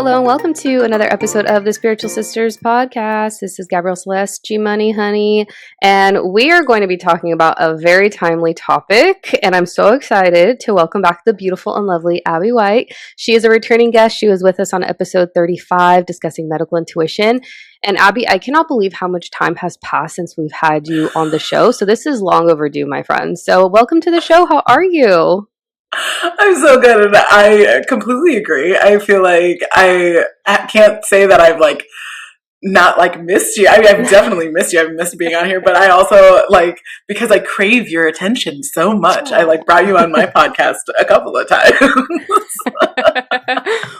Hello and welcome to another episode of the Spiritual Sisters podcast. This is Gabrielle Celeste, G Money Honey, and we are going to be talking about a very timely topic, and I'm so excited to welcome back the beautiful and lovely Abby White. She is a returning guest. She was with us on episode 35 discussing medical intuition. And Abby, I cannot believe how much time has passed since we've had you on the show. So this is long overdue, my friend. So welcome to the show. How are you? I'm so good, and I completely agree. I feel like I can't say that I've not missed you. I mean, I've definitely missed you. I've missed being on here, but I also because I crave your attention so much. I brought you on my podcast a couple of times.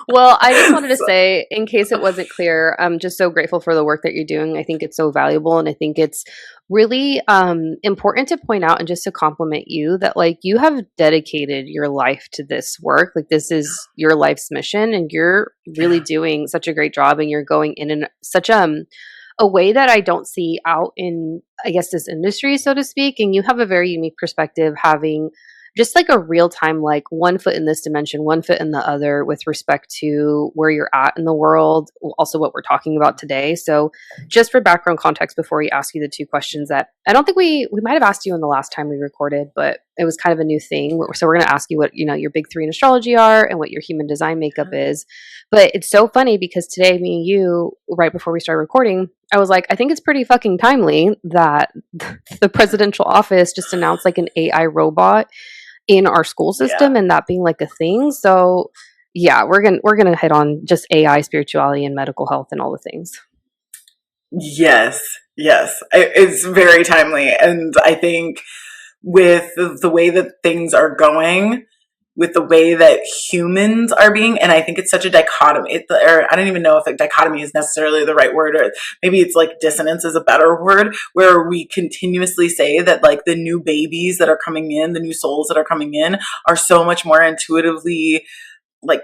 Well, I just wanted to say, in case it wasn't clear, I'm just so grateful for the work that you're doing. I think it's so valuable, and I think it's really important to point out and just to compliment you that you have dedicated your life to this work. This is your life's mission, and you're really doing such a great job, and you're going in such a way that I don't see out in, I guess, this industry, so to speak. And you have a very unique perspective, having just a real time, one foot in this dimension, one foot in the other with respect to where you're at in the world, also what we're talking about today. So just for background context, before we ask you the two questions that I don't think we might have asked you in the last time we recorded, but it was kind of a new thing. So we're going to ask you what, your big three in astrology are and what your human design makeup is. But it's so funny because today, me and you, right before we started recording, I was like, I think it's pretty fucking timely that the presidential office just announced an AI robot in our school system, and that being a thing. So yeah, we're gonna hit on just AI, spirituality, and medical health and all the things. Yes, it's very timely, and I think with the way that things are going, with the way that humans are being, and I think it's such a dichotomy, or I don't even know if dichotomy is necessarily the right word, or maybe it's dissonance is a better word, where we continuously say that the new babies that are coming in, the new souls that are coming in are so much more intuitively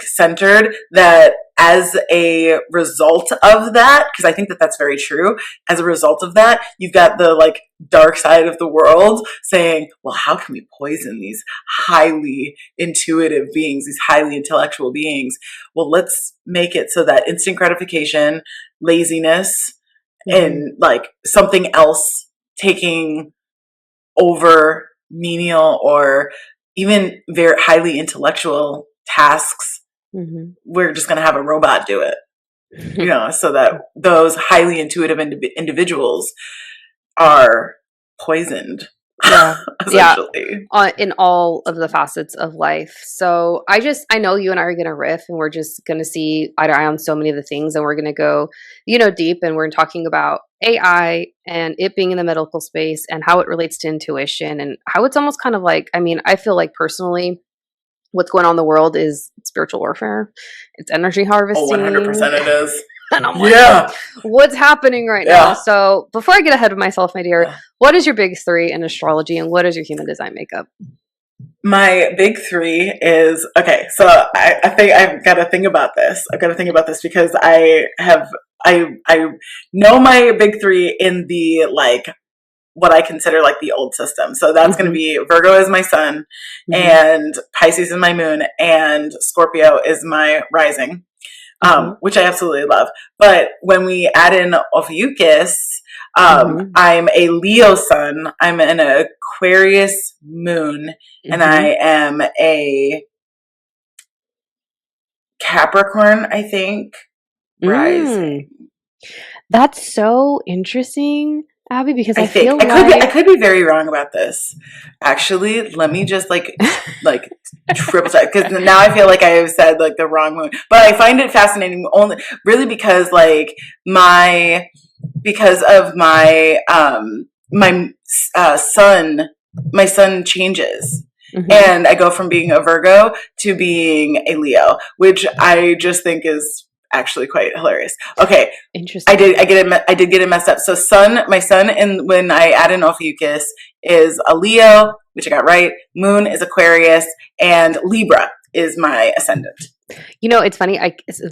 centered, that as a result of that, because I think that that's very true, as a result of that, you've got the dark side of the world saying, well, how can we poison these highly intuitive beings, these highly intellectual beings? Well, let's make it so that instant gratification, laziness, and something else taking over menial or even very highly intellectual tasks, we're just going to have a robot do it, so that those highly intuitive individuals are poisoned. Essentially. In all of the facets of life. So I know you and I are going to riff, and we're just going to see eye to eye on so many of the things, and we're going to go, deep, and we're talking about AI and it being in the medical space and how it relates to intuition and how it's almost kind of I feel personally, what's going on in the world is spiritual warfare. It's energy harvesting. 100% it is. And I'm what's happening right now? So before I get ahead of myself, my dear, what is your big three in astrology, and what is your human design makeup? My big three is, okay, so I think I've got to think about this. Because I know my big three in the what I consider the old system. So that's going to be Virgo is my sun, and Pisces is my moon, and Scorpio is my rising, which I absolutely love. But when we add in Ophiuchus, I'm a Leo sun, I'm an Aquarius moon, and I am a Capricorn, I think, rising. That's so interesting, Abby, because I feel I could be very wrong about this. Actually, let me just triple check, because now I feel like I have said the wrong moon. But I find it fascinating only really because of my my sun changes. And I go from being a Virgo to being a Leo, which I just think is actually quite hilarious. Okay, interesting. I did get it messed up. So my sun, and when I add in Ophiuchus, is a Leo, which I got right. Moon is Aquarius, and Libra is my ascendant. It's funny.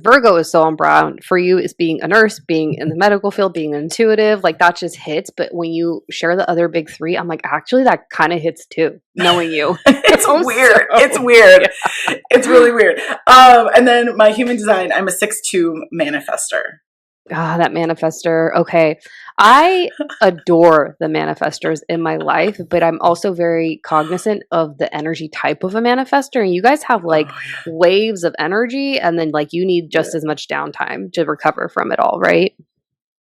Virgo is so on brand for you. Is being a nurse, being in the medical field, being intuitive, like that just hits. But when you share the other big three, I'm like, actually, that kind of hits too. Knowing you, It's so weird. It's weird. yeah. It's really weird. And then my human design, I'm a 6-2 manifester. Ah, that manifester. Okay. I adore the manifestors in my life, but I'm also very cognizant of the energy type of a manifester. And you guys have like Oh waves of energy, and then like you need yeah. just as much downtime to recover from it all, right?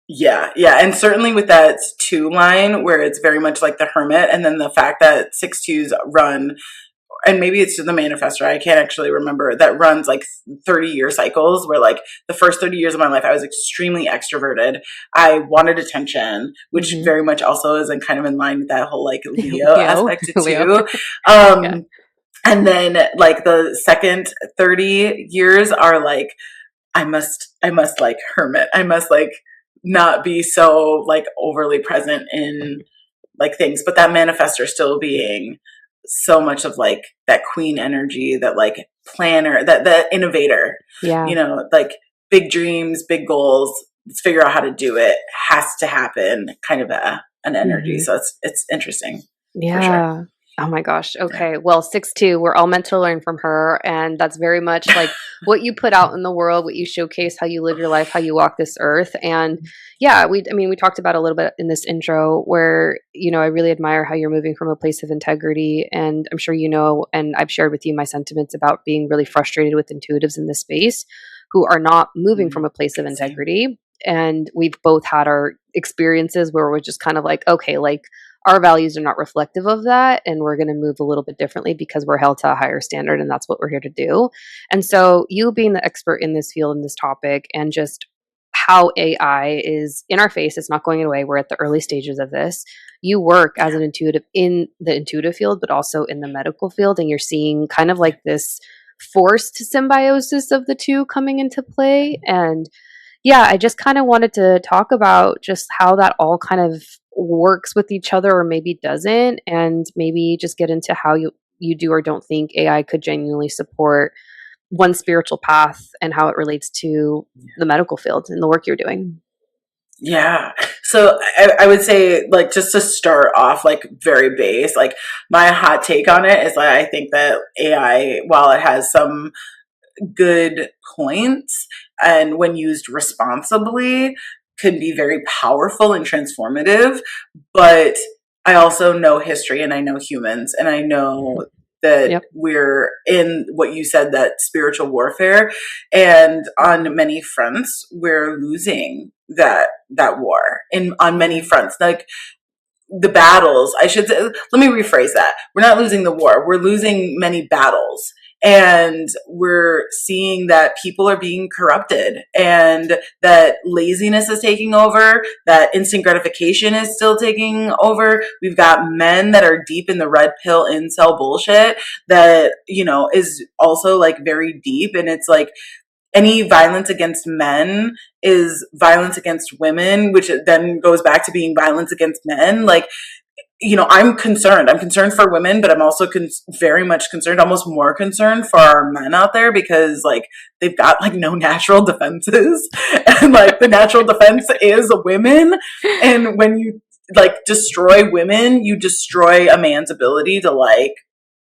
Yeah, yeah. And certainly with that 2 line where it's very much like the hermit, and then the fact that 6-2s run, and maybe it's the manifestor, I can't actually remember, that runs like 30-year cycles where like the first 30 years of my life I was extremely extroverted. I wanted attention, which Mm-hmm. very much also is in kind of in line with that whole like Leo Leo. aspect Leo. too. Yeah. And then like the second 30 years are like I must like hermit. I must like not be so like overly present in like things, but that manifestor still being so much of like that queen energy, that like planner, that innovator, Yeah. like big dreams, big goals, let's figure out how to do it, has to happen kind of an energy. Hmm. So it's interesting for sure. Yeah. Oh my gosh. Yeah. Okay. Well, 6'2", we're all meant to learn from her. And that's very much like what you put out in the world, what you showcase, how you live your life, how you walk this earth. And yeah, we talked about a little bit in this intro where, I really admire how you're moving from a place of integrity. And I'm sure and I've shared with you my sentiments about being really frustrated with intuitives in this space who are not moving from a place of Same. integrity. And we've both had our experiences where we're just kind of like, okay, like, our values are not reflective of that, and we're going to move a little bit differently because we're held to a higher standard, and that's what we're here to do. And so you being the expert in this field, in this topic, and just how AI is in our face, it's not going away. We're at the early stages of this. You work as Yeah. an intuitive in the intuitive field, but also in the medical field, and you're seeing kind of like this forced symbiosis of the two coming into play. And yeah, I just kind of wanted to talk about just how that all kind of works with each other or maybe doesn't, and maybe just get into how you do or don't think AI could genuinely support one spiritual path and how it relates to the medical field and the work you're doing. Yeah. So I would say, like, just to start off, like, very base, like, my hot take on it is like, I think that AI, while it has some good points and when used responsibly, can be very powerful and transformative. But I also know history and I know humans and I know that Yep. we're in what you said, that spiritual warfare, and on many fronts we're losing that war in on many fronts, like the battles, I should say. Let me rephrase that. We're not losing the war. We're losing many battles. And we're seeing that people are being corrupted and that laziness is taking over, that instant gratification is still taking over. We've got men that are deep in the red pill incel bullshit that, is also like very deep. And it's like, any violence against men is violence against women, which then goes back to being violence against men. Like, I'm concerned. I'm concerned for women, but I'm also very much concerned, almost more concerned for our men out there, because like they've got like no natural defenses, and like the natural defense is women. And when you like destroy women, you destroy a man's ability to like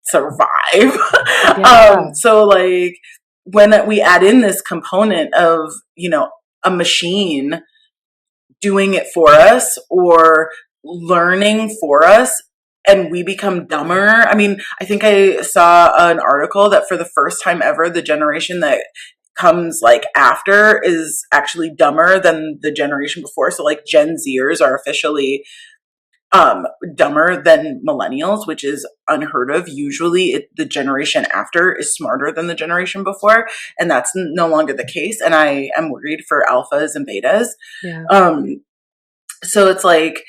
survive. Yeah. So like when we add in this component of, a machine doing it for us or learning for us, and we become dumber. I mean, I think I saw an article that for the first time ever, the generation that comes like after is actually dumber than the generation before. So like Gen Zers are officially dumber than millennials, which is unheard of. Usually the generation after is smarter than the generation before, and that's no longer the case. And I am worried for alphas and betas. Yeah. um so it's like,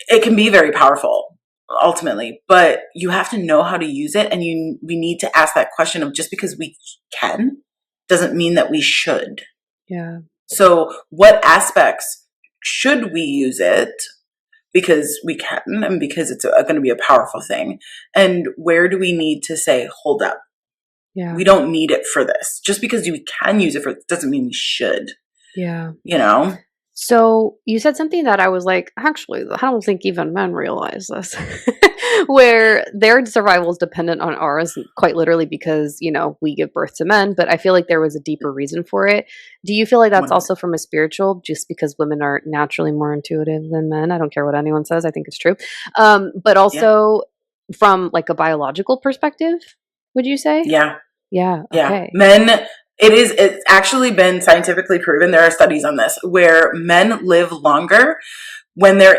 it can be very powerful ultimately, but you have to know how to use it. And we need to ask that question of, just because we can doesn't mean that we should. Yeah. So what aspects should we use it because we can and because it's going to be a powerful thing? And where do we need to say, hold up, Yeah. We don't need it for this. Just because you can use it for doesn't mean we should, Yeah. you know? So you said something that I was like, actually, I don't think even men realize this, where their survival is dependent on ours, quite literally, because, we give birth to men, but I feel like there was a deeper reason for it. Do you feel like that's One, also from a spiritual, just because women are naturally more intuitive than men? I don't care what anyone says. I think it's true. But yeah. also from like a biological perspective, would you say? Yeah. Yeah. Yeah. Okay. It's actually been scientifically proven. There are studies on this where men live longer when they're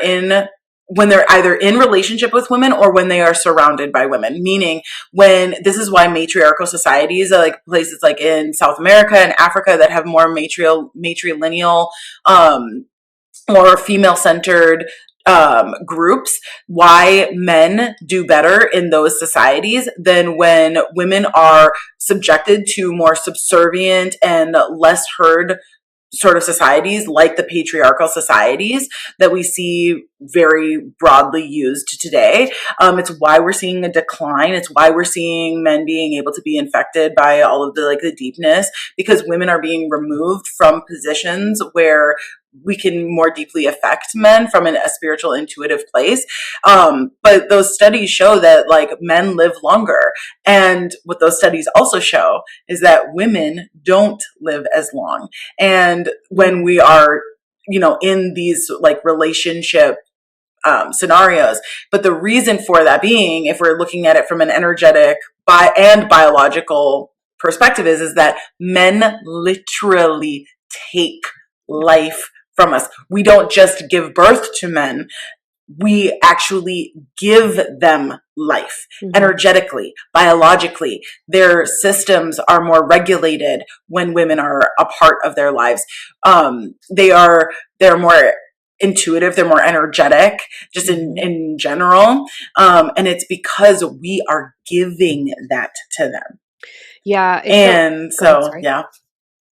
either in relationship with women or when they are surrounded by women. Meaning, when this is why matriarchal societies, like places like in South America and Africa that have more matrilineal, more female centered groups, why men do better in those societies than when women are subjected to more subservient and less heard sort of societies, like the patriarchal societies that we see very broadly used today. It's why we're seeing a decline. It's why we're seeing men being able to be infected by all of the deepness, because women are being removed from positions where we can more deeply affect men from a spiritual intuitive place. But those studies show that like men live longer. And what those studies also show is that women don't live as long. And when we are, in these like relationship scenarios, but the reason for that being, if we're looking at it from an energetic and biological perspective, is that men literally take life from us. We don't just give birth to men, we actually give them life energetically, biologically. Their systems are more regulated when women are a part of their lives. They're more intuitive, they're more energetic, just in general. And it's because we are giving that to them. Yeah. And Go ahead. so, Sorry. yeah.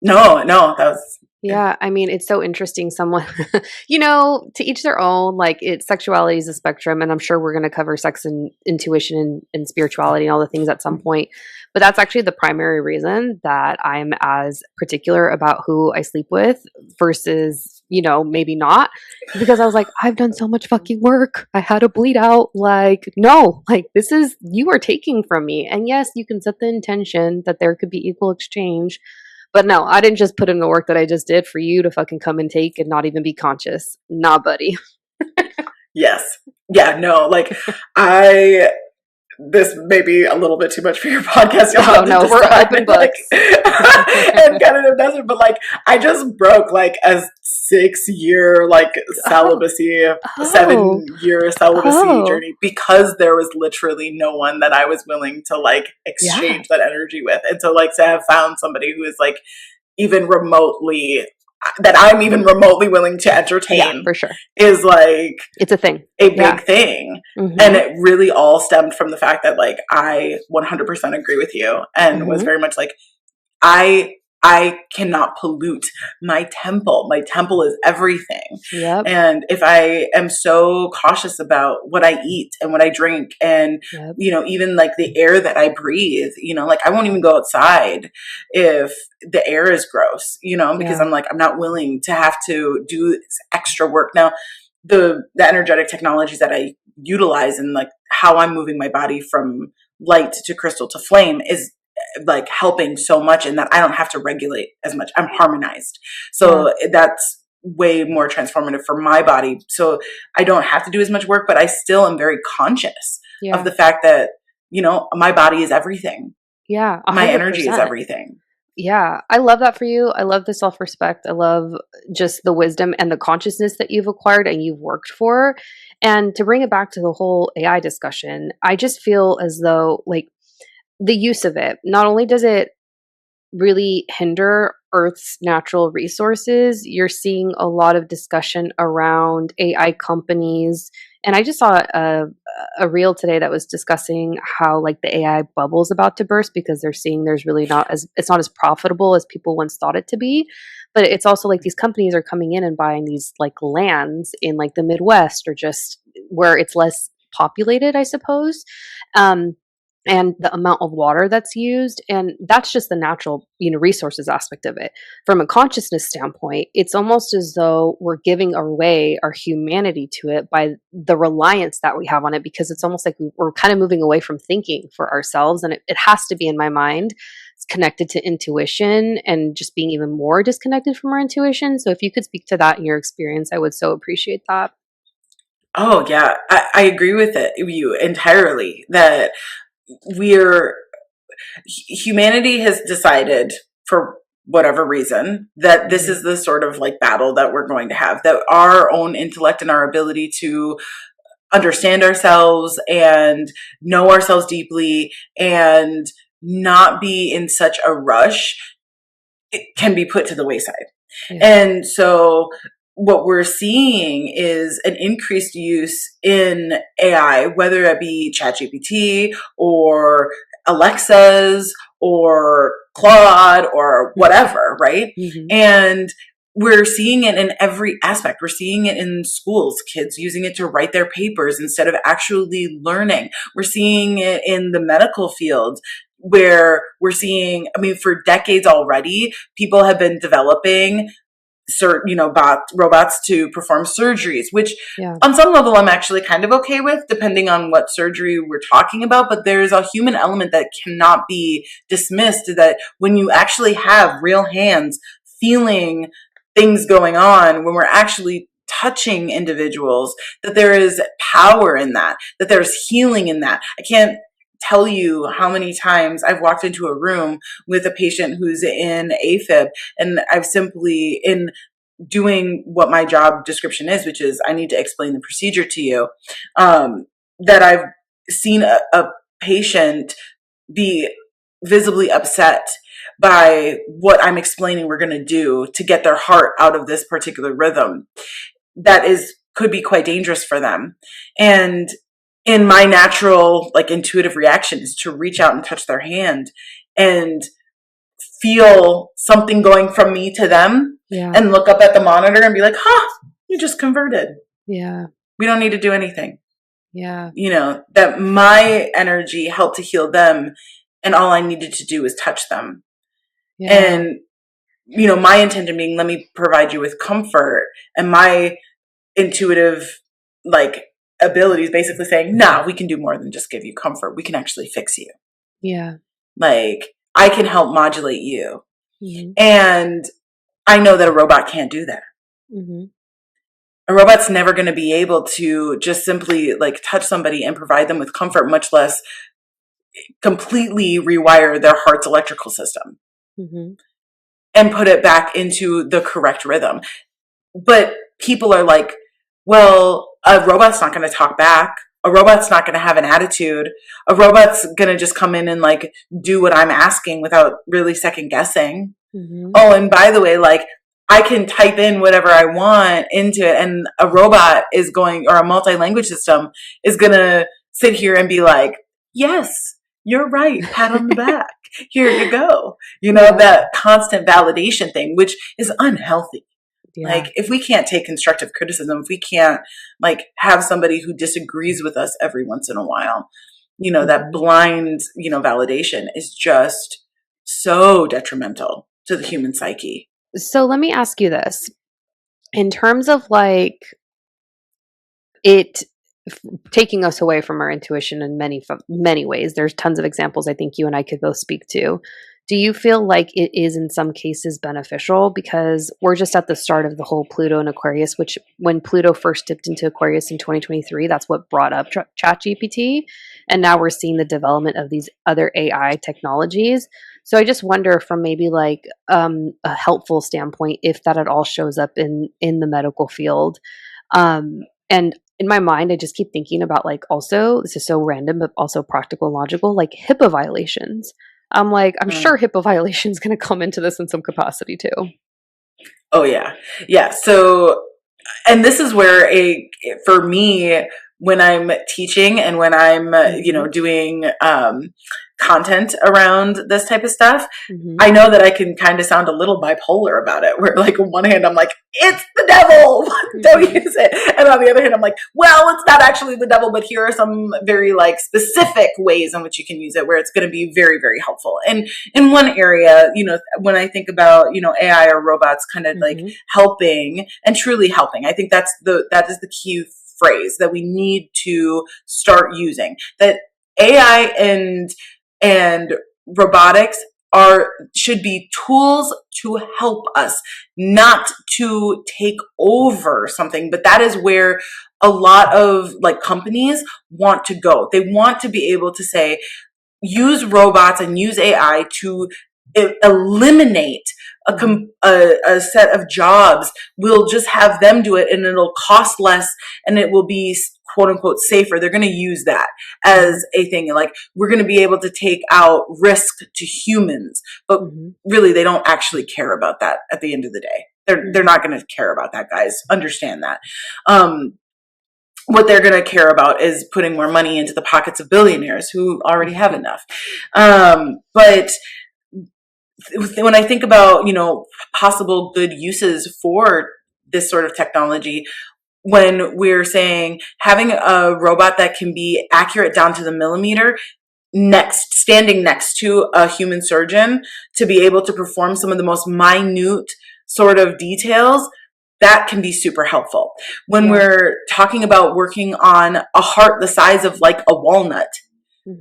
No, that was good. Yeah, I mean, it's so interesting. Someone, to each their own. Like, sexuality is a spectrum, and I'm sure we're going to cover sex and intuition and spirituality and all the things at some point. But that's actually the primary reason that I'm as particular about who I sleep with versus, maybe not. Because I was like, I've done so much fucking work. I had to bleed out. Like, no, like, this is, you are taking from me. And yes, you can set the intention that there could be equal exchange, but no, I didn't just put in the work that I just did for you to fucking come and take and not even be conscious. Nah, buddy. Yes. Yeah, no, like I this may be a little bit too much for your podcast. You'll have to No, we're decide, open like, books. and kind of investment. But like, I just broke like a 6-year like celibacy, Oh, 7-year celibacy oh, journey because there was literally no one that I was willing to like yeah, exchange that energy with, and so like to have found somebody who is like even remotely that I'm even remotely willing to yeah, entertain for sure. is like It's a thing. a Yeah. big thing. And Mm-hmm. it really all stemmed from the fact that like I 100% agree with you and was Mm-hmm. very much like I I cannot pollute my temple. My temple is everything. Yep. And if I am so cautious about what I eat and what I drink and Yep. even like the air that I breathe, like I won't even go outside if the air is gross, because Yeah. I'm like I'm not willing to have to do extra work. Now, the energetic technologies that I utilize and like how I'm moving my body from light to crystal to flame is like helping so much in that I don't have to regulate as much. I'm harmonized. Yeah. So that's way more transformative for my body. So I don't have to do as much work, but I still am very conscious of Yeah. the fact that, my body is everything. Yeah. My energy is 100%. everything. Yeah, I love that for you. I love the self respect. I love just the wisdom and the consciousness that you've acquired and you've worked for. And to bring it back to the whole AI discussion, I just feel as though, like, the use of it, not only does it really hinder Earth's natural resources, you're seeing a lot of discussion around AI companies. And I just saw a reel today that was discussing how like the AI bubble is about to burst because they're seeing there's really it's not as profitable as people once thought it to be. But it's also like these companies are coming in and buying these like lands in like the Midwest or just where it's less populated, I suppose. Um, and the amount of water that's used, and that's just the natural, resources aspect of it. From a consciousness standpoint, it's almost as though we're giving away our humanity to it by the reliance that we have on it, because it's almost like we're kind of moving away from thinking for ourselves, and it has to be, in my mind, it's connected to intuition and just being even more disconnected from our intuition. So if you could speak to that in your experience, I would so appreciate that. Oh yeah, I agree with you entirely that we're humanity has decided for whatever reason that this is the sort of like battle that we're going to have, that our own intellect and our ability to understand ourselves and know ourselves deeply and not be in such a rush, it can be put to the wayside. Yeah. And so what we're seeing is an increased use in AI, whether it be ChatGPT or Alexa's or Claude or whatever, right? Mm-hmm. And we're seeing it in every aspect. We're seeing it in schools, kids using it to write their papers instead of actually learning. We're seeing it in the medical field, where we're seeing, I mean, for decades already, people have been developing robots to perform surgeries, which on some level I'm actually kind of okay with, depending on what surgery we're talking about. But there's a human element that cannot be dismissed, that when you actually have real hands feeling things going on, when we're actually touching individuals, that there is power in that, that there's healing in that. I can't tell you how many times I've walked into a room with a patient who's in AFib, and I've simply, in doing what my job description is, which is I need to explain the procedure to you, that I've seen a patient be visibly upset by what I'm explaining we're going to do to get their heart out of this particular rhythm that could be quite dangerous for them. And in my natural, like, intuitive reaction is to reach out and touch their hand and feel something going from me to them, and look up at the monitor and be like, you just converted. Yeah. We don't need to do anything. Yeah. That my energy helped to heal them, and all I needed to do was touch them. Yeah. And, my intention being, let me provide you with comfort, and my intuitive, like, abilities basically saying, nah, we can do more than just give you comfort. We can actually fix you. Yeah. Like, I can help modulate you. Mm-hmm. And I know that a robot can't do that. Mm-hmm. A robot's never going to be able to just simply, like, touch somebody and provide them with comfort, much less completely rewire their heart's electrical system. Mm-hmm. And put it back into the correct rhythm. But people are like, well, a robot's not going to talk back. A robot's not going to have an attitude. A robot's going to just come in and, like, do what I'm asking without really second guessing. Mm-hmm. Oh, and by the way, like, I can type in whatever I want into it, and a robot is going, or a multi-language system is going to sit here and be like, yes, you're right. Pat on the back. Here you go. That constant validation thing, which is unhealthy. Yeah. Like, if we can't take constructive criticism, if we can't, like, have somebody who disagrees with us every once in a while, mm-hmm. that blind, validation is just so detrimental to the human psyche. So let me ask you this. In terms of, like, it taking us away from our intuition in many ways, there's tons of examples I think you and I could both speak to. Do you feel like it is in some cases beneficial? Because we're just at the start of the whole Pluto and Aquarius, which when Pluto first dipped into Aquarius in 2023, that's what brought up ChatGPT. And now we're seeing the development of these other AI technologies. So I just wonder, from maybe like a helpful standpoint, if that at all shows up in the medical field. And in my mind, I just keep thinking about, like, also, this is so random, but also practical and logical, like HIPAA violations. I'm like, I'm sure HIPAA violation is going to come into this in some capacity too. Oh yeah. Yeah. So, and this is where for me, when I'm teaching and when I'm, doing content around this type of stuff, I know that I can kind of sound a little bipolar about it, where like on one hand I'm like, it's the devil, don't use it. And on the other hand, I'm like, well, it's not actually the devil, but here are some very like specific ways in which you can use it where it's going to be very, very helpful. And in one area, when I think about, AI or robots kind of like helping and truly helping, I think that is the key phrase that we need to start using. That AI and robotics should be tools to help us, not to take over something. But that is where a lot of like companies want to go. They want to be able to say, use robots and use AI to eliminate a set of jobs. We'll just have them do it and it'll cost less and it will be quote unquote safer. They're going to use that as a thing. Like we're going to be able to take out risk to humans, but really they don't actually care about that at the end of the day. They're not going to care about that, guys. Understand that. What they're going to care about is putting more money into the pockets of billionaires who already have enough. But when I think about, possible good uses for this sort of technology, when we're saying having a robot that can be accurate down to the millimeter, standing next to a human surgeon to be able to perform some of the most minute sort of details, that can be super helpful. When we're talking about working on a heart the size of like a walnut,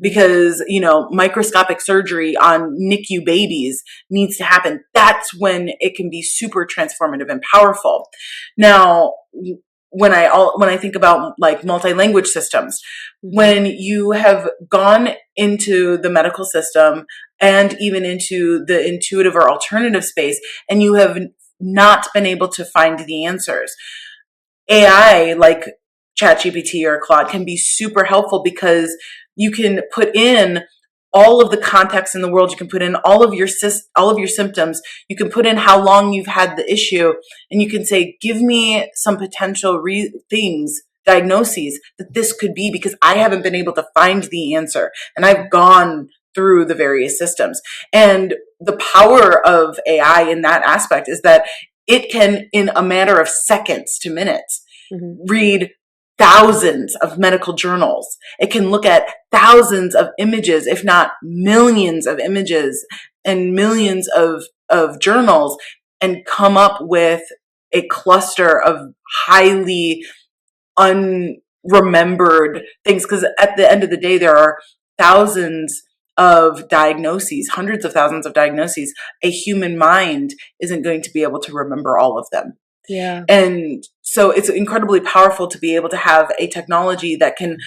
because, microscopic surgery on NICU babies needs to happen. That's when it can be super transformative and powerful. Now, when I think about like multi-language systems, when you have gone into the medical system and even into the intuitive or alternative space, and you have not been able to find the answers, AI like ChatGPT or Claude can be super helpful because you can put in all of the context in the world. You can put in all of your symptoms. You can put in how long you've had the issue, and you can say, give me some potential diagnoses that this could be, because I haven't been able to find the answer. And I've gone through the various systems. And the power of AI in that aspect is that it can, in a matter of seconds to minutes, read thousands of medical journals. It can look at thousands of images, if not millions of images and millions of journals, and come up with a cluster of highly unremembered things. Because at the end of the day, there are thousands of diagnoses, hundreds of thousands of diagnoses. A human mind isn't going to be able to remember all of them. Yeah. And so it's incredibly powerful to be able to have a technology that can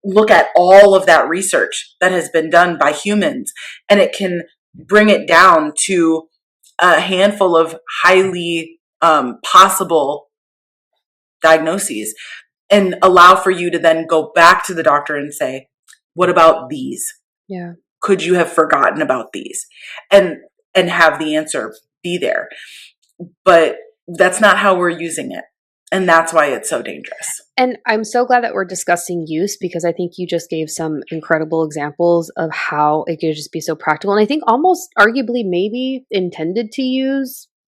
look at all of that research that has been done by humans, and it can bring it down to a handful of highly possible diagnoses, and allow for you to then go back to the doctor and say, what about these? Yeah. Could you have forgotten about these? And have the answer be there. But that's not how we're using it. And that's why it's so dangerous. And I'm so glad that we're discussing use, because I think you just gave some incredible examples of how it could just be so practical. And I think almost arguably maybe intended to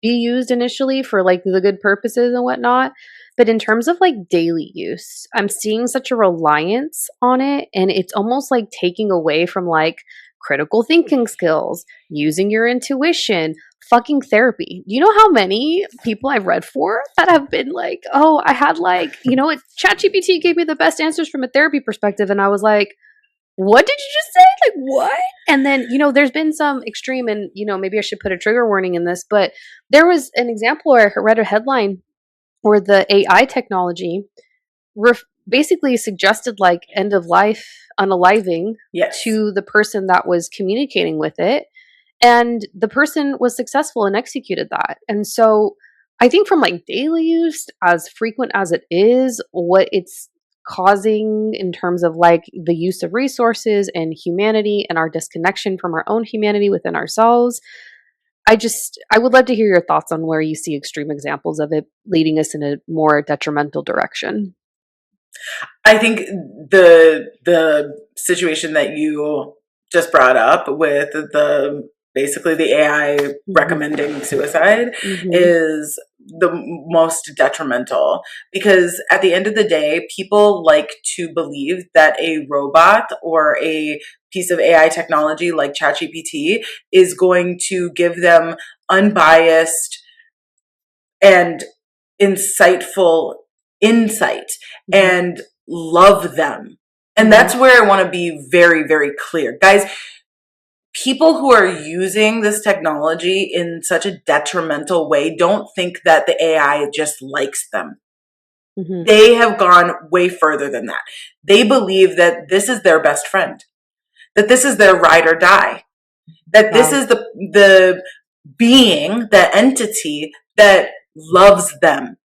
be used initially for like the good purposes and whatnot. But in terms of like daily use, I'm seeing such a reliance on it. And it's almost like taking away from like critical thinking skills, using your intuition, fucking therapy. Do you know how many people I've read for that have been like, oh, I had like, ChatGPT gave me the best answers from a therapy perspective. And I was like, what did you just say? Like, what? And then, there's been some extreme, and, maybe I should put a trigger warning in this, but there was an example where I read a headline where the AI technology basically suggested like end of life unaliving to the person that was communicating with it. And the person was successful and executed that. And so I think from like daily use, as frequent as it is, what it's causing in terms of like the use of resources and humanity and our disconnection from our own humanity within ourselves, I would love to hear your thoughts on where you see extreme examples of it leading us in a more detrimental direction. I think the situation that you just brought up with the basically the AI recommending suicide is the most detrimental, because at the end of the day, people like to believe that a robot or a piece of AI technology like ChatGPT is going to give them unbiased and insightful insight and love them. And that's where I want to be very, very clear. Guys, people who are using this technology in such a detrimental way don't think that the AI just likes them. They have gone way further than that. They believe that this is their best friend, that this is their ride or die, that this is the being, the entity that loves them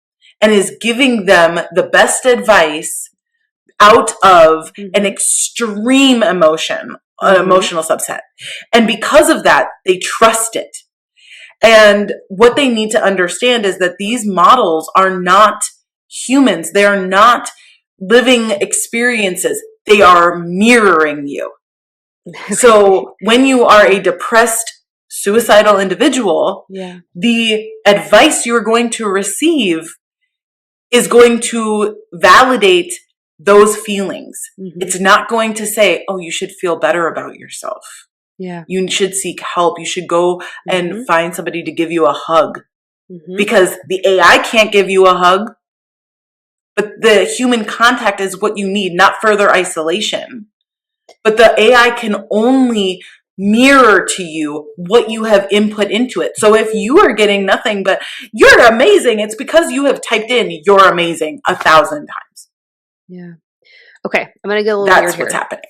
and is giving them the best advice out of an extreme emotion, an emotional subset. And because of that, they trust it. And what they need to understand is that these models are not humans. They are not living experiences. They are mirroring you. So when you are a depressed, suicidal individual, the advice you're going to receive is going to validate those feelings. It's not going to say, oh, you should feel better about yourself. You should seek help. You should go and find somebody to give you a hug. Because the AI can't give you a hug, but the human contact is what you need, not further isolation. But the AI can only mirror to you what you have input into it. So if you are getting nothing but you're amazing, it's because you have typed in you're amazing 1,000 times. Okay, I'm going to get a little weird here. That's what's happening.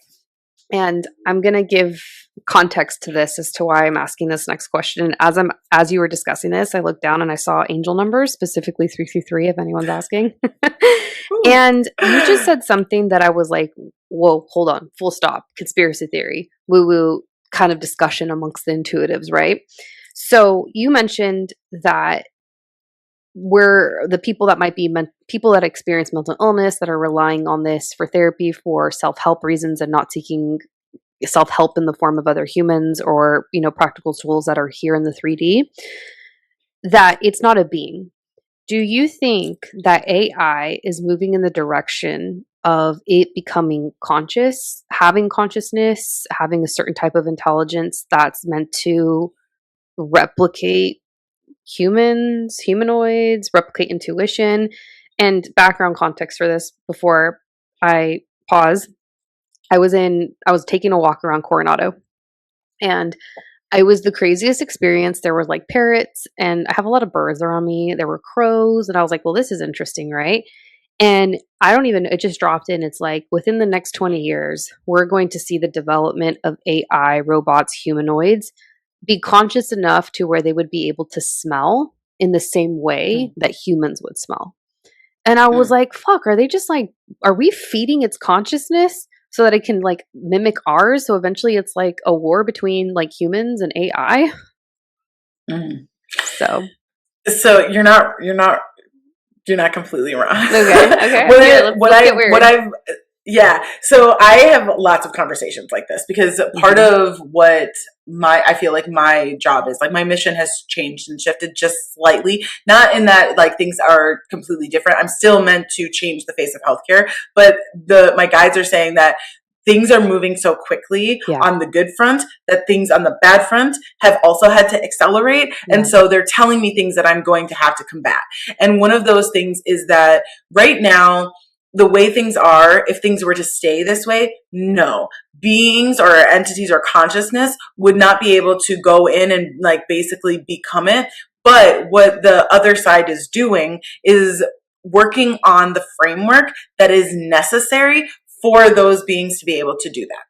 And I'm going to give context to this as to why I'm asking this next question. And as you were discussing this, I looked down and I saw angel numbers, specifically 333, if anyone's asking. And you just said something that I was like, whoa, hold on, full stop, conspiracy theory, woo-woo kind of discussion amongst the intuitives, right? So you mentioned that we're the people that might be people that experience mental illness that are relying on this for therapy for self-help reasons and not seeking self-help in the form of other humans or, practical tools that are here in the 3D, that it's not a being. Do you think that AI is moving in the direction of it becoming conscious, having consciousness, having a certain type of intelligence that's meant to replicate humanoids, replicate intuition? And background context for this before I pause. I was taking a walk around Coronado, and it was the craziest experience. There were like parrots, and I have a lot of birds around me. There were crows, and I was like, well, this is interesting, right? And it just dropped in. It's like within the next 20 years, we're going to see the development of AI, robots, humanoids be conscious enough to where they would be able to smell in the same way that humans would smell. And I was like, fuck, are we feeding its consciousness so that it can like mimic ours? So eventually it's like a war between like humans and AI. So you're not completely wrong. Okay. So I have lots of conversations like this because part of what I feel like my job is, like my mission has changed and shifted just slightly. Not in that like things are completely different. I'm still meant to change the face of healthcare, but my guides are saying that things are moving so quickly on the good front that things on the bad front have also had to accelerate. And so they're telling me things that I'm going to have to combat. And one of those things is that right now, the way things are, if things were to stay this way, no. Beings or entities or consciousness would not be able to go in and like basically become it. But what the other side is doing is working on the framework that is necessary for those beings to be able to do that.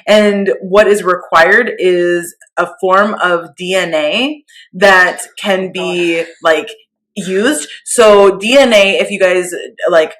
And what is required is a form of DNA that can be like used. So DNA, if you guys like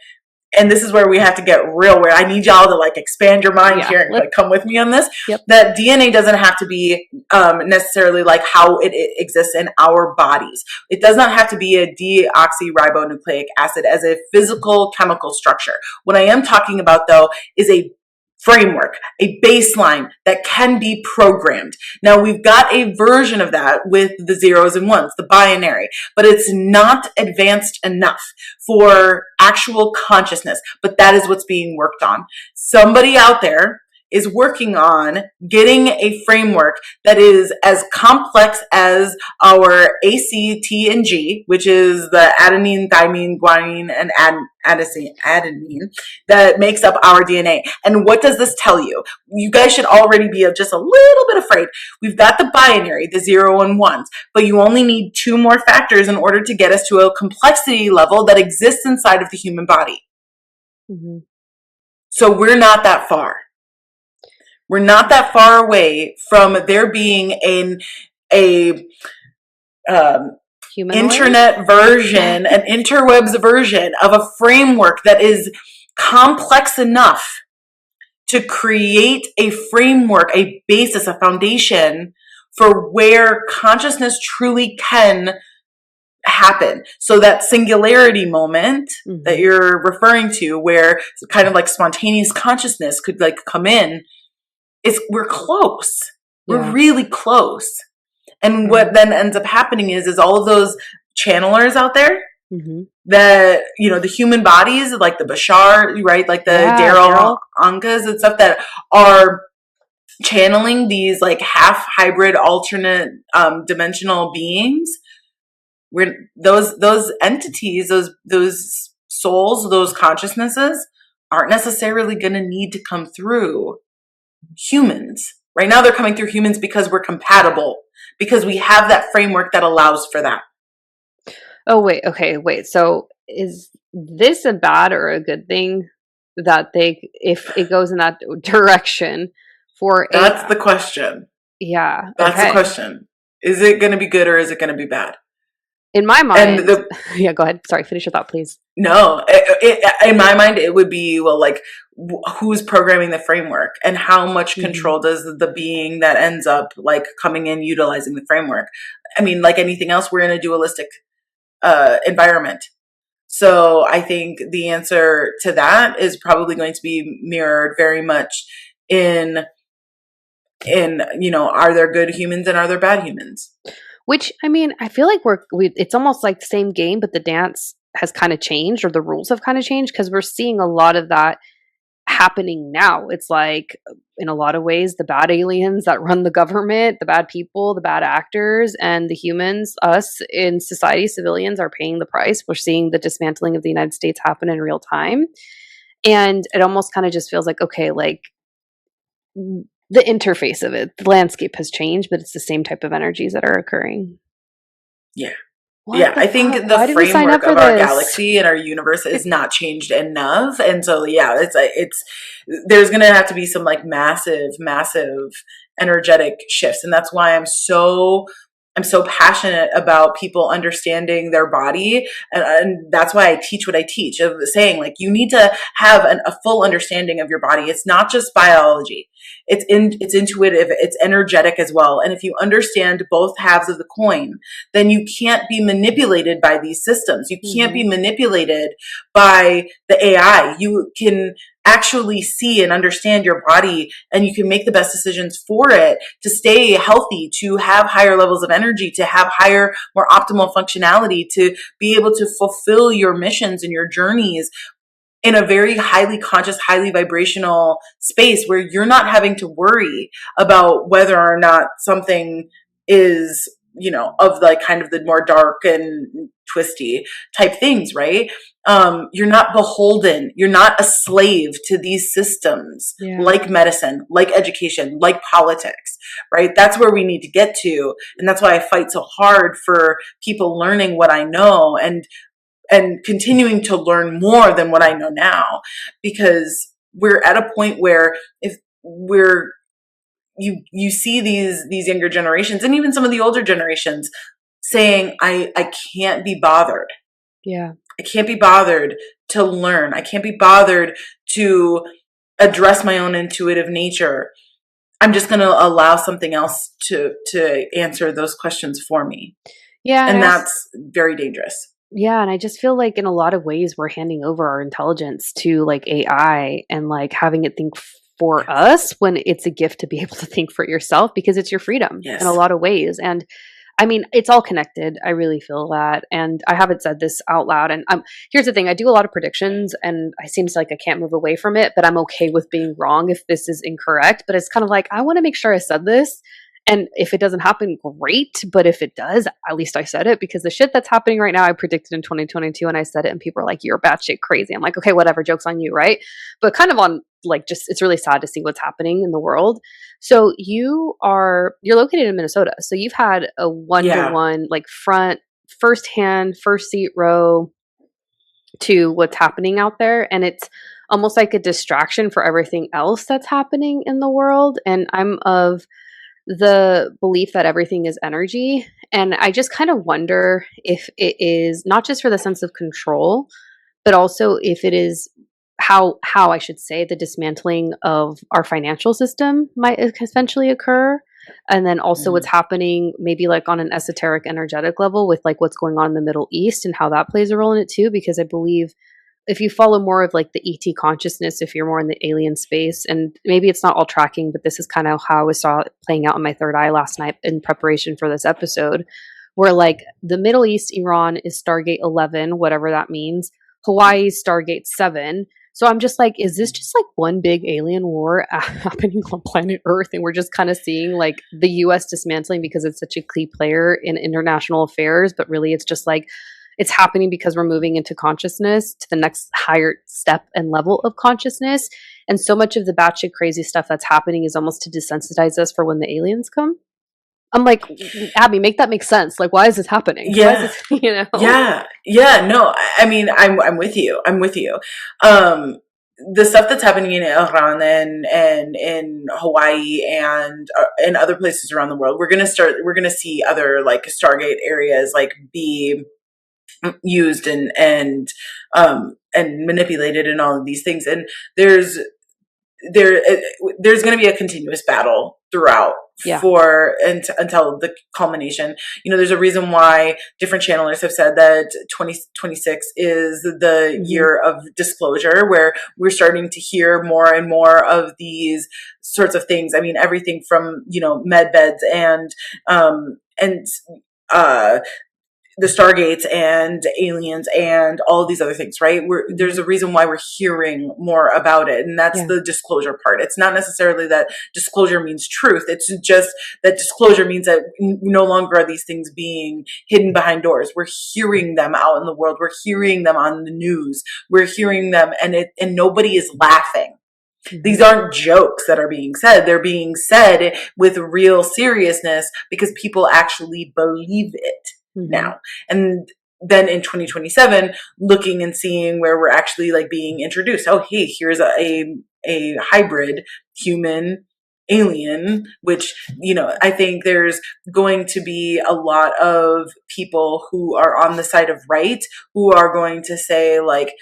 and this is where we have to get real, where I need y'all to like expand your mind here and like come with me on this, that DNA doesn't have to be necessarily like how it exists in our bodies. It does not have to be a deoxyribonucleic acid as a physical chemical structure. What I am talking about though is a framework, a baseline that can be programmed. Now we've got a version of that with the zeros and ones, the binary, but it's not advanced enough for actual consciousness. But that is what's being worked on. Somebody out there is working on getting a framework that is as complex as our A, C, T, and G, which is the adenine, thymine, guanine, and adenine that makes up our DNA. And what does this tell you? You guys should already be just a little bit afraid. We've got the binary, the 0 and 1s, but you only need 2 more factors in order to get us to a complexity level that exists inside of the human body. Mm-hmm. So we're not that far. We're not that far away from there being a internet version, an interwebs version of a framework that is complex enough to create a framework, a basis, a foundation for where consciousness truly can happen. So that singularity moment that you're referring to, where kind of like spontaneous consciousness could like come in, we're close. We're really close. And what then ends up happening is all of those channelers out there that, you know, the human bodies, like the Bashar, right? Like the Daryl Ankas and stuff that are channeling these like half hybrid alternate dimensional beings, where those entities, those souls, those consciousnesses aren't necessarily going to need to come through humans. Right now they're coming through humans because we're compatible, because we have that framework that allows for that. Oh, wait. Okay. Wait. So is this a bad or a good thing that if it goes in that direction for That's the question. Yeah. That's the question. Is it going to be good or is it going to be bad? In my mind, yeah, go ahead. Sorry, finish your thought, please. No, in my mind, it would be, well, like, who's programming the framework and how much control does the being that ends up like coming in utilizing the framework? I mean, like anything else, we're in a dualistic environment. So I think the answer to that is probably going to be mirrored very much in, you know, are there good humans and are there bad humans? Which, I mean, I feel like it's almost like the same game, but the dance has kind of changed, or the rules have kind of changed, because we're seeing a lot of that happening now. It's like, in a lot of ways, the bad aliens that run the government, the bad people, the bad actors, and the humans, us in society, civilians, are paying the price. We're seeing the dismantling of the United States happen in real time. And it almost kind of just feels like, okay, like, the interface of it, the landscape has changed, but it's the same type of energies that are occurring. Yeah. I think the framework of our galaxy and our universe is not changed enough. And so, yeah, there's going to have to be some like massive energetic shifts. And that's why I'm so passionate about people understanding their body. And that's why I teach what I teach, of saying like, you need to have a full understanding of your body. It's not just biology. It's intuitive. It's energetic as well. And if you understand both halves of the coin, then you can't be manipulated by these systems. You can't be manipulated by the AI. You can actually see and understand your body, and you can make the best decisions for it to stay healthy, to have higher levels of energy, to have higher, more optimal functionality, to be able to fulfill your missions and your journeys in a very highly conscious, highly vibrational space where you're not having to worry about whether or not something is, you know, of like kind of the more dark and twisty type things, right? You're not beholden. You're not a slave to these systems like medicine, like education, like politics, right? That's where we need to get to. And that's why I fight so hard for people learning what I know and continuing to learn more than what I know now, because we're at a point where you see these younger generations and even some of the older generations saying, I can't be bothered. Yeah. I can't be bothered to learn. I can't be bothered to address my own intuitive nature. I'm just going to allow something else to answer those questions for me. Yeah, and And I also, that's very dangerous. yeah, and I just feel like in a lot of ways we're handing over our intelligence to like AI and like having it think for Yes. us when it's a gift to be able to think for yourself because it's your freedom in a Yes. lot of ways. And I mean, it's all connected. I really feel that. And I haven't said this out loud. And here's the thing, I do a lot of predictions and I seems like I can't move away from it, but I'm okay with being wrong if this is incorrect. But it's kind of like, I want to make sure I said this. And if it doesn't happen, great. But if it does, at least I said it because the shit that's happening right now, I predicted in 2022 and I said it and people are like, you're batshit crazy. I'm like, okay, whatever, joke's on you, right? But kind of on like just it's really sad to see what's happening in the world. So you're located in Minnesota. So you've had a one to Yeah. one like first hand, first seat row to what's happening out there. And it's almost like a distraction for everything else that's happening in the world. And I'm of the belief that everything is energy. And I just kind of wonder if it is not just for the sense of control, but also if it is how I should say the dismantling of our financial system might eventually occur. And then also what's Mm. happening maybe like on an esoteric energetic level with like what's going on in the Middle East and how that plays a role in it too. Because I believe if you follow more of like the ET consciousness, if you're more in the alien space, and maybe it's not all tracking, but this is kind of how I saw it playing out in my third eye last night in preparation for this episode, where like the Middle East, Iran is Stargate 11, whatever that means. Hawaii Stargate 7. So I'm just like, is this just like one big alien war happening on planet Earth? And we're just kind of seeing like the US dismantling because it's such a key player in international affairs, but really it's just like, it's happening because we're moving into consciousness to the next higher step and level of consciousness. And so much of the batshit crazy stuff that's happening is almost to desensitize us for when the aliens come. I'm like, Abby, make that make sense. Like, why is this happening? Why is Yeah. this, you know? Yeah. No, I mean, I'm with you. I'm with you. The stuff that's happening in Iran and in Hawaii and in other places around the world, we're going to see other like Stargate areas like be used and manipulated and all of these things. And there's there there's going to be a continuous battle throughout Yeah. until the culmination. You know, there's a reason why different channelers have said that 2026 is the year of disclosure, where we're starting to hear more and more of these sorts of things. I mean, everything from, you know, med beds and the Stargates and aliens and all of these other things, right? There's a reason why we're hearing more about it. And that's the disclosure part. It's not necessarily that disclosure means truth. It's just that disclosure means that no longer are these things being hidden behind doors. We're hearing them out in the world. We're hearing them on the news. We're hearing them and nobody is laughing. These aren't jokes that are being said. They're being said with real seriousness because people actually believe it now. And then in 2027, looking and seeing where we're actually like being introduced. Oh, hey, here's a hybrid human alien, which, you know, I think there's going to be a lot of people who are on the side of right who are going to say like,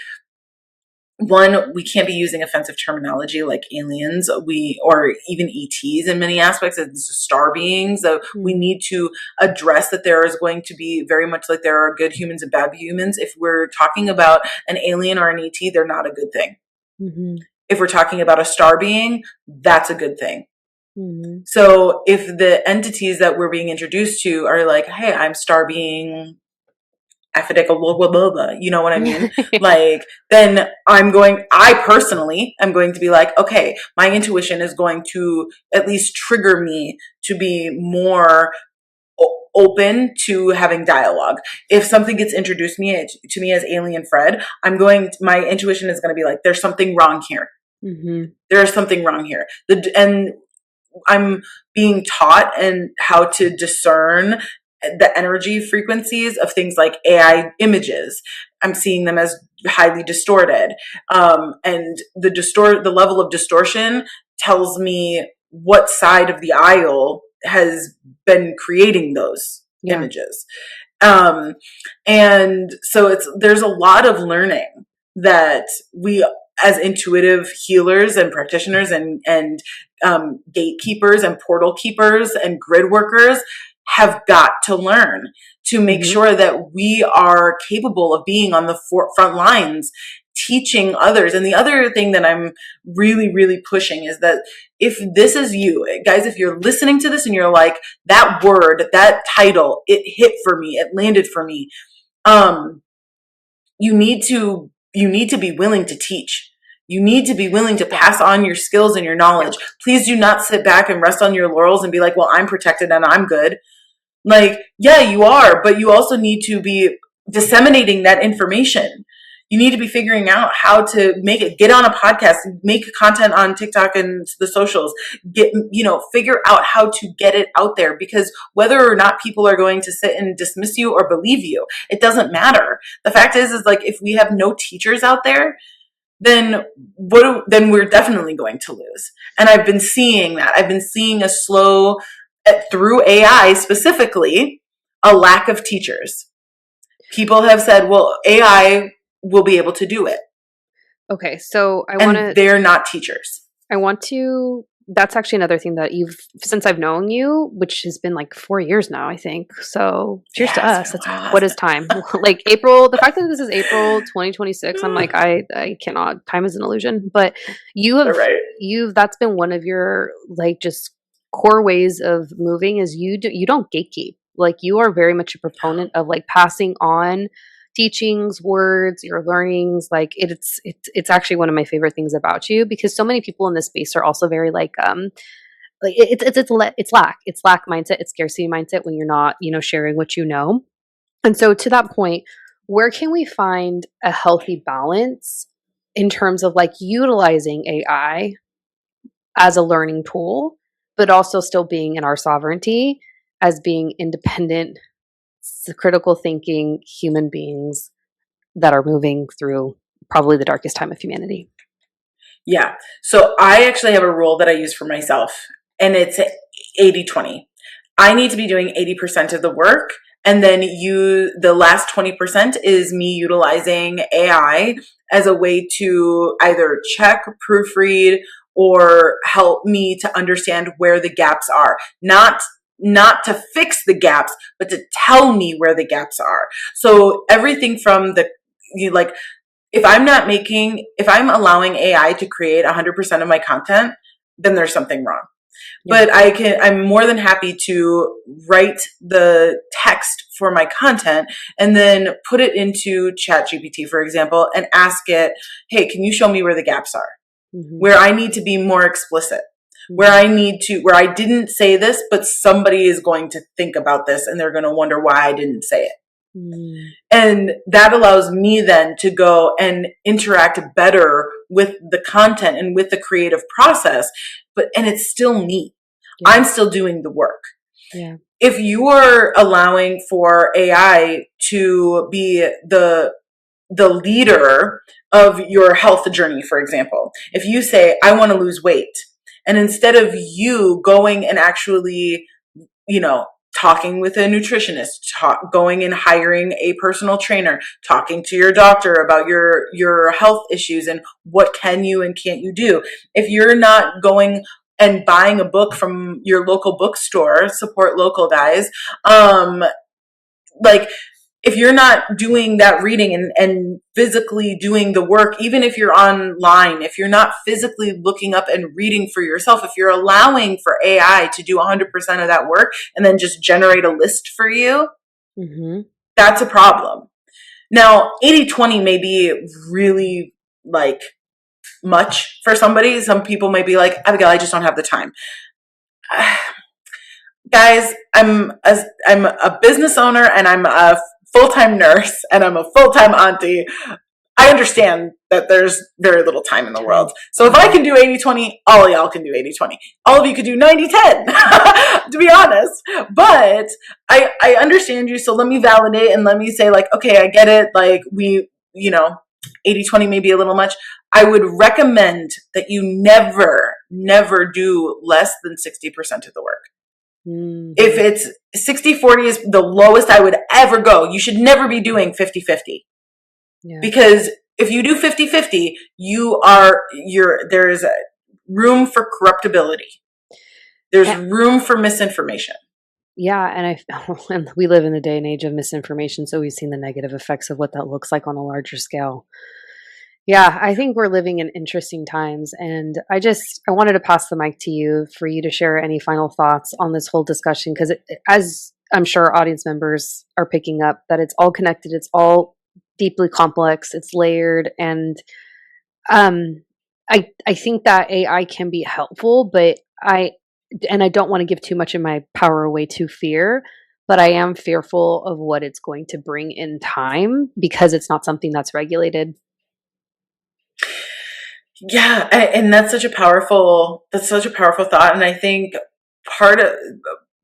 one, we can't be using offensive terminology like aliens, or even ETs in many aspects as star beings. So we need to address that there is going to be very much like there are good humans and bad humans. If we're talking about an alien or an ET, they're not a good thing. If we're talking about a star being, that's a good thing. So if the entities that we're being introduced to are like, hey, I'm star being you know what I mean? Like, then I personally am going to be like, okay, my intuition is going to at least trigger me to be more open to having dialogue. If something gets introduced to me as Alien Fred, my intuition is going to be like, there's something wrong here. There's something wrong here. And I'm being taught and how to discern the energy frequencies of things like AI images. I'm seeing them as highly distorted. And the level of distortion tells me what side of the aisle has been creating those images. And so there's a lot of learning that we as intuitive healers and practitioners and gatekeepers and portal keepers and grid workers have got to learn to make sure that we are capable of being on the front lines teaching others. And the other thing that I'm really, really pushing is that if this is you, guys, if you're listening to this and you're like, that word, that title, it hit for me, it landed for me, you need to be willing to teach. You need to be willing to pass on your skills and your knowledge. Please do not sit back and rest on your laurels and be like, well, I'm protected and I'm good. Like, yeah, you are, but you also need to be disseminating that information. You need to be figuring out how to get on a podcast, make content on TikTok and the socials, figure out how to get it out there, because whether or not people are going to sit and dismiss you or believe you, it doesn't matter. The fact is like, if we have no teachers out there, then we're definitely going to lose. And I've been seeing that. I've been seeing a slow, through AI specifically, a lack of teachers. People have said, well, AI will be able to do it. Okay, so they're not teachers. That's actually another thing that since I've known you, which has been like 4 years now, I think. So cheers to us. What is time? Like April, the fact that this is April 2026, I'm like, I cannot, time is an illusion. But that's been one of your like just core ways of moving is you don't gatekeep. Like you are very much a proponent of like passing on teachings, words, your learnings. Like it's actually one of my favorite things about you, because so many people in this space are also very like it's lack mindset, it's scarcity mindset when you're not, sharing what you know. And so to that point, where can we find a healthy balance in terms of like utilizing AI as a learning tool, but also still being in our sovereignty as being independent, critical thinking human beings that are moving through probably the darkest time of humanity? Yeah. So I actually have a rule that I use for myself, and it's 80-20. I need to be doing 80% of the work. And then the last 20% is me utilizing AI as a way to either check, proofread, or help me to understand where the gaps are. Not to fix the gaps, but to tell me where the gaps are. So everything from if I'm allowing AI to create 100% of my content, then there's something wrong. Yeah. But I'm more than happy to write the text for my content and then put it into ChatGPT, for example, and ask it, hey, can you show me where the gaps are? Mm-hmm. Where I need to be more explicit. Where I didn't say this, but somebody is going to think about this and they're going to wonder why I didn't say it. Mm. And that allows me then to go and interact better with the content and with the creative process. And it's still me. Yeah. I'm still doing the work. Yeah. If you are allowing for AI to be the leader of your health journey, for example, if you say, I want to lose weight, and instead of you going and actually, talking with a nutritionist, going and hiring a personal trainer, talking to your doctor about your health issues and what can you and can't you do. If you're not going and buying a book from your local bookstore, support local, guys, if you're not doing that reading and physically doing the work, even if you're online, if you're not physically looking up and reading for yourself, if you're allowing for AI to do 100% of that work and then just generate a list for you, mm-hmm. That's a problem. Now, 80-20 may be really much for somebody. Some people may be like, Abigail, I just don't have the time. Guys, I'm a business owner and I'm a full-time nurse and I'm a full-time auntie. I understand that there's very little time in the world. So if I can do 80-20, all of y'all can do 80-20. All of you could do 90-10, to be honest. But I understand you. So let me validate and let me say okay, I get it. 80-20 may be a little much. I would recommend that you never do less than 60% of the work. If Mm-hmm. it's 60-40 is the lowest I would ever go. You should never be doing 50-50. Yeah. Because if you do 50-50, there is a room for corruptibility. There's And, room for misinformation. yeah, and we live in the day and age of misinformation, so we've seen the negative effects of what that looks like on a larger scale. Yeah, I think we're living in interesting times, and I wanted to pass the mic to you for you to share any final thoughts on this whole discussion, because as I'm sure audience members are picking up, that it's all connected, it's all deeply complex, it's layered, and um, I think that AI can be helpful, but I don't want to give too much of my power away to fear, but I am fearful of what it's going to bring in time because it's not something that's regulated. Yeah, and that's such a powerful thought. And I think part of,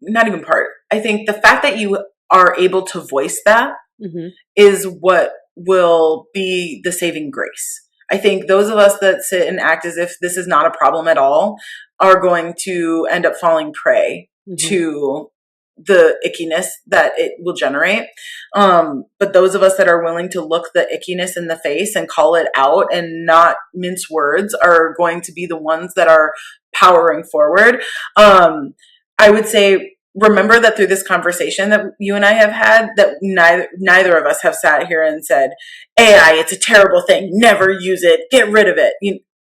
not even part, I think the fact that you are able to voice that Hmm. is what will be the saving grace. I think those of us that sit and act as if this is not a problem at all are going to end up falling prey Hmm. to the ickiness that it will generate. But those of us that are willing to look the ickiness in the face and call it out and not mince words are going to be the ones that are powering forward. I would say, remember that through this conversation that you and I have had, that neither of us have sat here and said, AI, it's a terrible thing, never use it, get rid of it.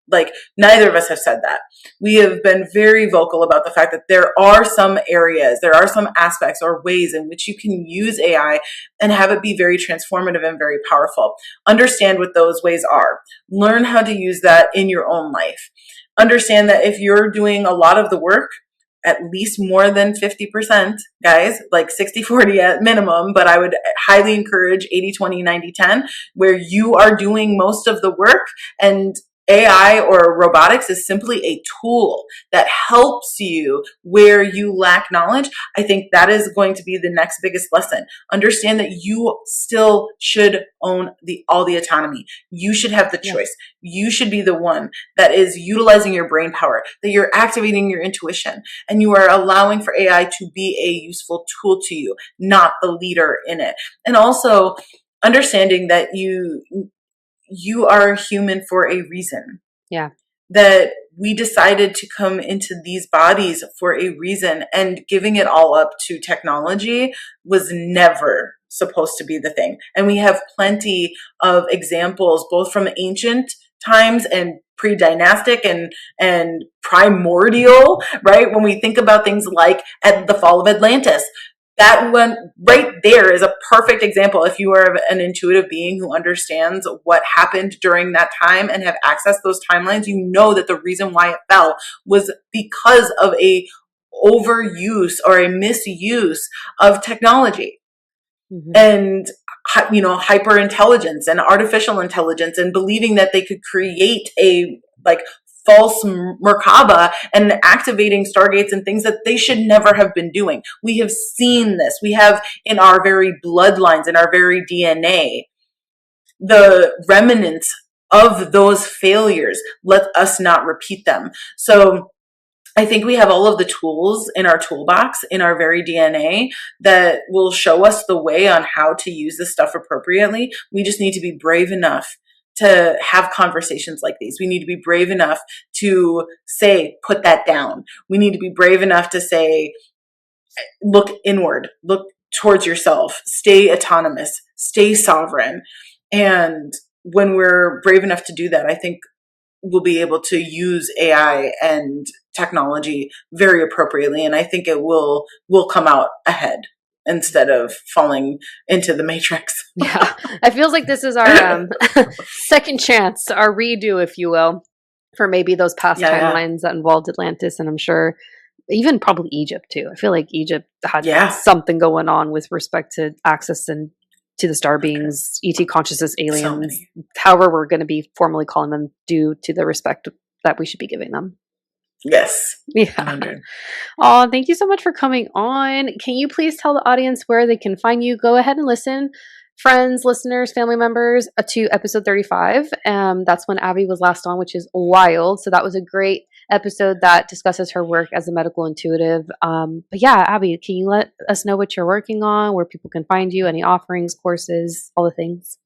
Like, neither of us have said that. We have been very vocal about the fact that there are some areas, there are some aspects or ways in which you can use AI and have it be very transformative and very powerful. Understand what those ways are. Learn how to use that in your own life. Understand that if you're doing a lot of the work, at least more than 50%, guys, like 60-40 at minimum, but I would highly encourage 80-20, 90-10, where you are doing most of the work, and AI or robotics is simply a tool that helps you where you lack knowledge. I think that is going to be the next biggest lesson. Understand that you still should own all the autonomy. You should have the Yeah. choice. You should be the one that is utilizing your brain power, that you're activating your intuition, and you are allowing for AI to be a useful tool to you, not the leader in it. And also understanding that you are human for a reason. Yeah. That we decided to come into these bodies for a reason, and giving it all up to technology was never supposed to be the thing. And we have plenty of examples, both from ancient times and pre-dynastic and primordial, right? When we think about things like at the fall of Atlantis, that one right there is a perfect example. If you are an intuitive being who understands what happened during that time and have accessed those timelines, you know that the reason why it fell was because of a overuse or a misuse of technology Hmm. and hyper intelligence and artificial intelligence, and believing that they could create a like false Merkaba and activating stargates and things that they should never have been doing. We have seen this. We have in our very bloodlines, in our very DNA, the remnants of those failures. Let us not repeat them. So I think we have all of the tools in our toolbox, in our very DNA, that will show us the way on how to use this stuff appropriately. We just need to be brave enough to have conversations like these. We need to be brave enough to say, put that down. We need to be brave enough to say, look inward, look towards yourself, stay autonomous, stay sovereign. And when we're brave enough to do that, I think we'll be able to use AI and technology very appropriately. And I think it will come out ahead instead of falling into the matrix. Yeah. It feels like this is our second chance, our redo, if you will, for maybe those past Yeah, timelines that involved Atlantis, and I'm sure even probably Egypt too. I feel like Egypt had yeah. something going on with respect to access and to the star beings, ET consciousness, So aliens, many. however we're going to be formally calling them, due to the respect that we should be giving them. Yes. Yeah. 100. Oh, thank you so much for coming on. Can you please tell the audience where they can find you? Go ahead and listen, friends, listeners, family members, to episode 35. That's when Abby was last on, which is wild. So that was a great episode that discusses her work as a medical intuitive. But yeah, Abby, can you let us know what you're working on, where people can find you, any offerings, courses, all the things?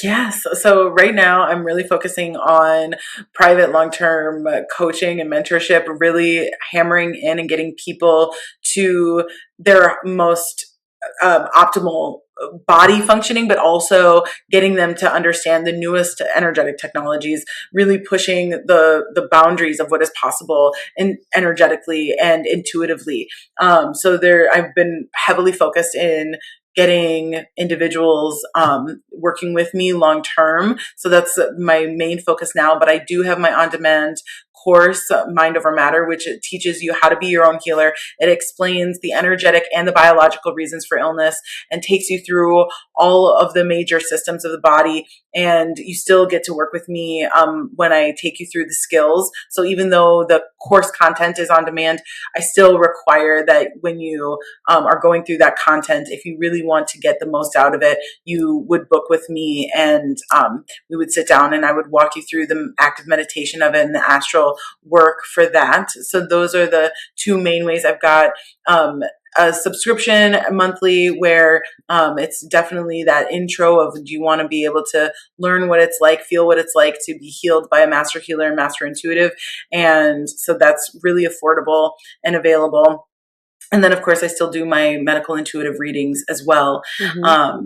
Yes. So right now I'm really focusing on private long-term coaching and mentorship, really hammering in and getting people to their most optimal body functioning, but also getting them to understand the newest energetic technologies, really pushing the boundaries of what is possible and energetically and intuitively. So there, I've been heavily focused in getting individuals working with me long term. So that's my main focus now. But I do have my on demand course, Mind Over Matter, which it teaches you how to be your own healer. It explains the energetic and the biological reasons for illness and takes you through all of the major systems of the body. And you still get to work with me when I take you through the skills. So even though the course content is on demand, I still require that when you are going through that content, if you really want to get the most out of it, you would book with me, and we would sit down and I would walk you through the active meditation of it and the astral work for that. So those are the two main ways. I've got a subscription monthly where it's definitely that intro of, do you want to be able to learn what it's like, feel what it's like to be healed by a master healer and master intuitive. And so that's really affordable and available. And then, of course, I still do my medical intuitive readings as well,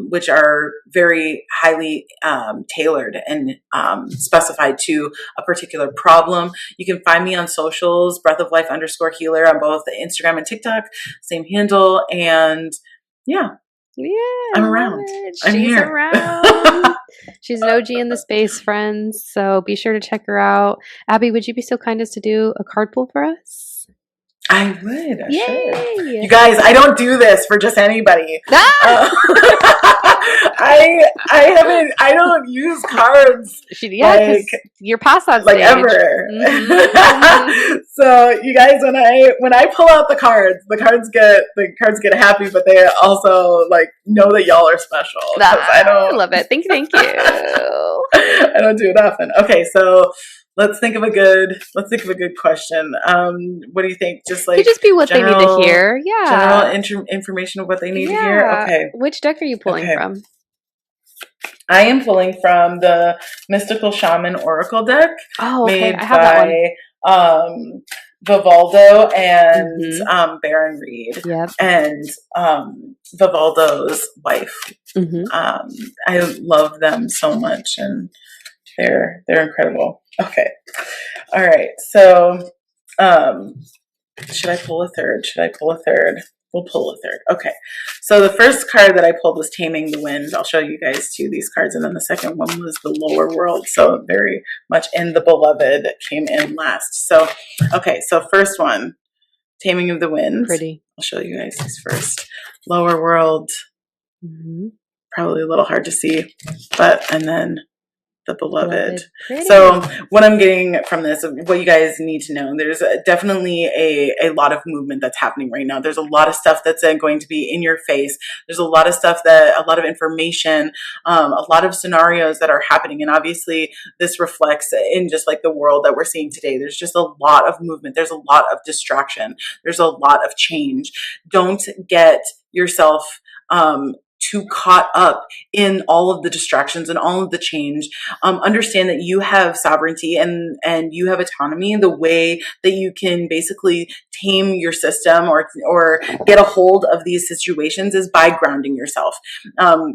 which are very highly tailored and specified to a particular problem. You can find me on socials, Breath of Life _healer on both Instagram and TikTok, same handle. And yeah, I'm around. I'm She's here. around. She's an OG in the space, friends. So be sure to check her out. Abby, would you be so kind as to do a card pull for us? I would. Yay! Sure. You guys, I don't do this for just anybody. Ah! I don't use cards. Like, you're past that like stage. Ever. So you guys, when I pull out the cards get happy, but they also like know that y'all are special. I love it. Thank you. I don't do it often. Okay, so let's think of a good question. What do you think? Just like, could just be what they need to hear. Yeah. General information of what they need to hear. Okay. Which deck are you pulling from? I am pulling from the Mystical Shaman Oracle deck. Oh, okay. Made by Vivaldo and Baron Reed. Yep. And Vivaldo's wife. I love them so much, and they're incredible. Okay. All right. So, should I pull a third? We'll pull a third. Okay. So the first card that I pulled was Taming the Wind. I'll show you guys two of these cards. And then the second one was the Lower World. So very much in the Beloved came in last. So, okay. So first one, Taming of the Wind. Pretty. I'll show you guys these first. Lower World. Probably a little hard to see, and then the Beloved. So what I'm getting from this, what you guys need to know, there's definitely a lot of movement that's happening right now. There's a lot of stuff that's going to be in your face. There's a lot of stuff a lot of information, a lot of scenarios that are happening. And obviously this reflects in just like the world that we're seeing today. There's just a lot of movement. There's a lot of distraction. There's a lot of change. Don't get yourself too caught up in all of the distractions and all of the change. Understand that you have sovereignty and you have autonomy. The way that you can basically tame your system or get a hold of these situations is by grounding yourself,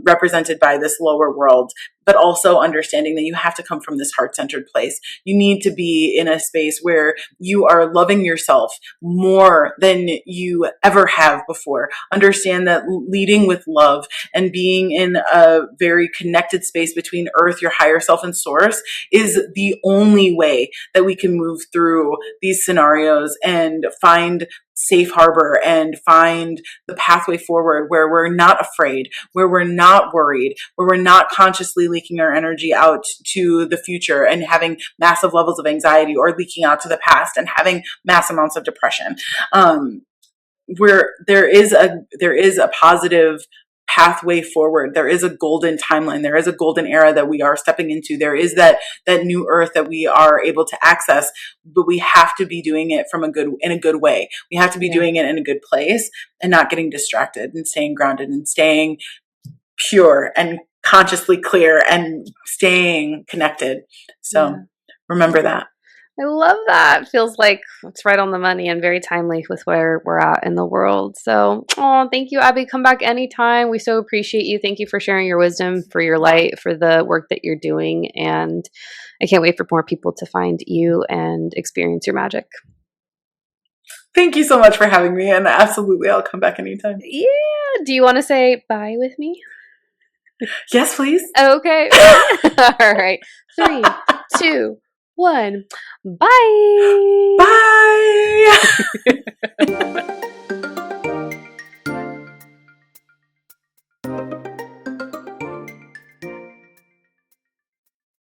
represented by this lower world, but also understanding that you have to come from this heart-centered place. You need to be in a space where you are loving yourself more than you ever have before. Understand that leading with love and being in a very connected space between earth, your higher self, and source is the only way that we can move through these scenarios and find safe harbor and find the pathway forward where we're not afraid, where we're not worried, where we're not consciously leaking our energy out to the future and having massive levels of anxiety, or leaking out to the past and having mass amounts of depression. Where there is a positive pathway forward. There is a golden timeline. There is a golden era that we are stepping into. There is that new earth that we are able to access, but we have to be doing it in a good way. We have to be doing it in a good place and not getting distracted and staying grounded and staying pure and consciously clear and staying connected. So remember that. I love that. Feels like it's right on the money and very timely with where we're at in the world. So, thank you, Abby. Come back anytime. We so appreciate you. Thank you for sharing your wisdom, for your light, for the work that you're doing. And I can't wait for more people to find you and experience your magic. Thank you so much for having me. And absolutely, I'll come back anytime. Yeah. Do you want to say bye with me? Yes, please. Okay. All right. 3, 2, 1. Bye. Bye.